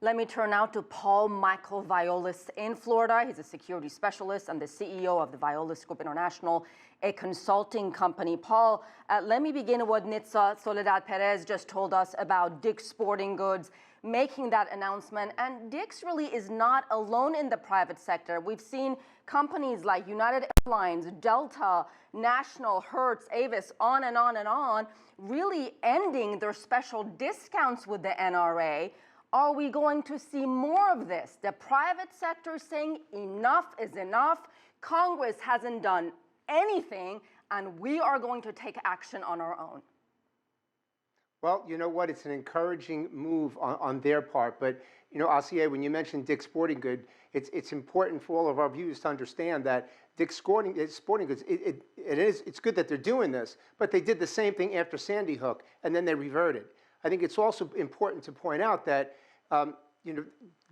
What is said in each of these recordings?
Let me turn now to Paul Michael Viollis in Florida. He's a security specialist and the CEO of the Viollis Group International, a consulting company. Paul, let me begin with what Nitza Soledad Perez just told us about Dick's Sporting Goods making that announcement. And Dick's really is not alone in the private sector. We've seen companies like United Airlines, Delta, National, Hertz, Avis, on and on and on, really ending their special discounts with the NRA. Are we going to see more of this? The private sector saying enough is enough. Congress hasn't done anything, and we are going to take action on our own. Well, you know what? It's an encouraging move on their part. But, you know, Asieh, when you mentioned Dick's Sporting Goods, it's important for all of our viewers to understand that Dick's Sporting Goods, it's good that they're doing this, but they did the same thing after Sandy Hook, and then they reverted. I think it's also important to point out that, you know,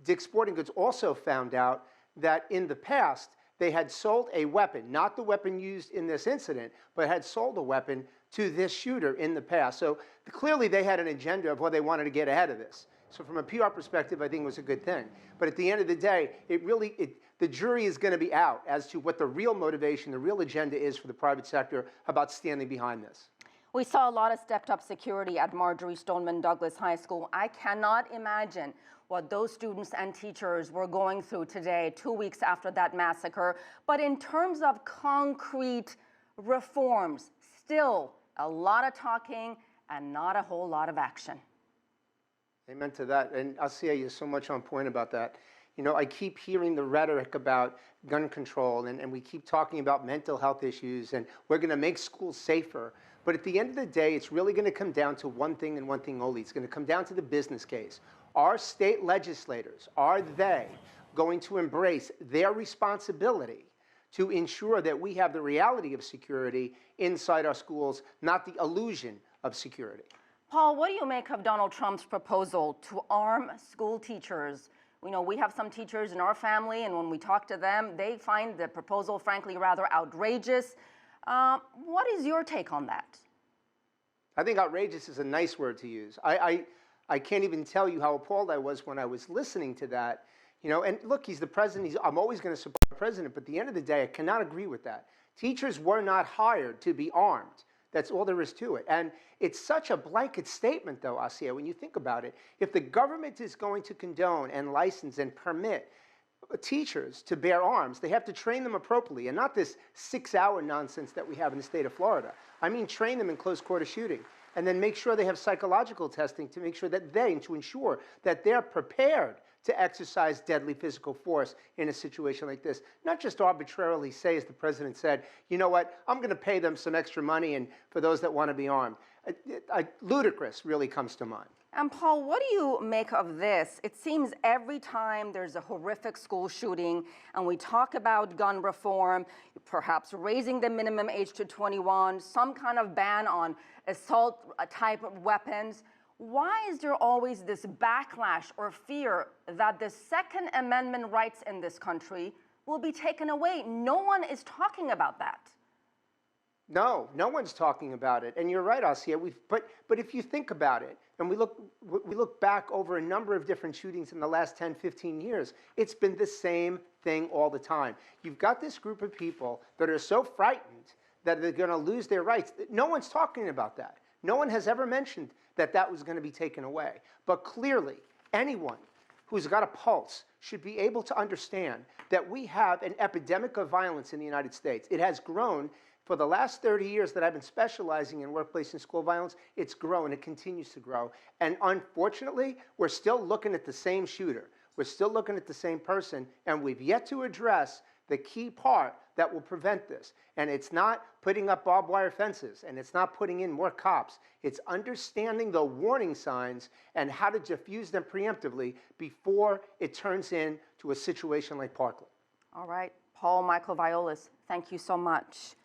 Dick's Sporting Goods also found out that in the past, they had sold a weapon, not the weapon used in this incident, but had sold a weapon to this shooter in the past. So clearly they had an agenda of what they wanted to get ahead of this. So from a PR perspective, I think it was a good thing. But at the end of the day, the jury is going to be out as to what the real motivation, the real agenda is for the private sector about standing behind this. We saw a lot of stepped-up security at Marjory Stoneman Douglas High School. I cannot imagine what those students and teachers were going through today, 2 weeks after that massacre. But in terms of concrete reforms, still a lot of talking and not a whole lot of action. Amen to that. And Asieh, you're so much on point about that. You know, I keep hearing the rhetoric about gun control, and we keep talking about mental health issues, and we're going to make schools safer. But at the end of the day, it's really going to come down to one thing and one thing only. It's going to come down to the business case. Are state legislators, are they going to embrace their responsibility to ensure that we have the reality of security inside our schools, not the illusion of security? Paul, what do you make of Donald Trump's proposal to arm school teachers? You know, we have some teachers in our family, and when we talk to them, they find the proposal, frankly, rather outrageous. What is your take on that? I think outrageous is a nice word to use. I can't even tell you how appalled I was when I was listening to that. You know, and look, he's the president. I'm always going to support the president, but at the end of the day, I cannot agree with that. Teachers were not hired to be armed. That's all there is to it. And it's such a blanket statement, though, Asieh, when you think about it. If the government is going to condone and license and permit teachers to bear arms, they have to train them appropriately, and not this 6-hour nonsense that we have in the state of Florida. I mean, train them in close quarter shooting, and then make sure they have psychological testing to make sure that to ensure that they're prepared to exercise deadly physical force in a situation like this. Not just arbitrarily say, as the president said, you know what, I'm going to pay them some extra money and for those that want to be armed. Ludicrous really comes to mind. And Paul, what do you make of this? It seems every time there's a horrific school shooting and we talk about gun reform, perhaps raising the minimum age to 21, some kind of ban on assault type of weapons, why is there always this backlash or fear that the Second Amendment rights in this country will be taken away? No one is talking about that. No, no one's talking about it. And you're right, Asieh. But if you think about it, and we look back over a number of different shootings in the last 10, 15 years, it's been the same thing all the time. You've got this group of people that are so frightened that they're going to lose their rights. No one's talking about that. No one has ever mentioned that that was going to be taken away. But clearly, anyone who's got a pulse should be able to understand that we have an epidemic of violence in the United States. It has grown. For the last 30 years that I've been specializing in workplace and school violence, it's grown. It continues to grow. And unfortunately, we're still looking at the same shooter. We're still looking at the same person, and we've yet to address the key part that will prevent this. And it's not putting up barbed wire fences, and it's not putting in more cops. It's understanding the warning signs and how to diffuse them preemptively before it turns into a situation like Parkland. All right. Paul Michael Viollis, thank you so much.